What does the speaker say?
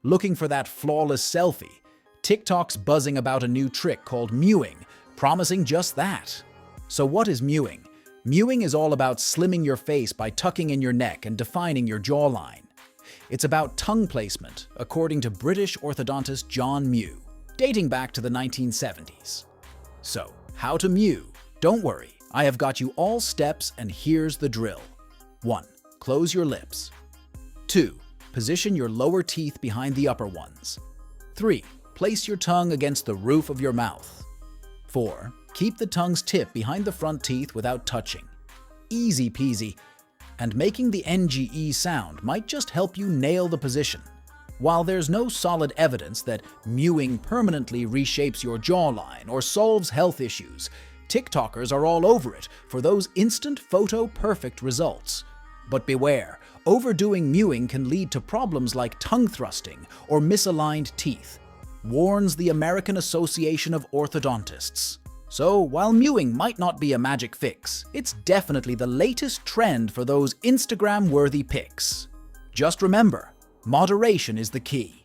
Looking for that flawless selfie? TikTok's buzzing about a new trick called Mewing, promising just that. So what is Mewing? Mewing is all about slimming your face by tucking in your neck and defining your jawline. It's about tongue placement, according to British orthodontist John Mew, dating back to the 1970s. So, how to mew? Don't worry, I have got you all steps and here's the drill. 1. Close your lips. 2. Position your lower teeth behind the upper ones. 3. Place your tongue against the roof of your mouth. 4. Keep the tongue's tip behind the front teeth without touching. Easy peasy. And making the NGE sound might just help you nail the position. While there's no solid evidence that mewing permanently reshapes your jawline or solves health issues, TikTokers are all over it for those instant photo-perfect results. But beware, overdoing mewing can lead to problems like tongue thrusting or misaligned teeth, warns the American Association of Orthodontists. So, while mewing might not be a magic fix, it's definitely the latest trend for those Instagram-worthy pics. Just remember, moderation is the key.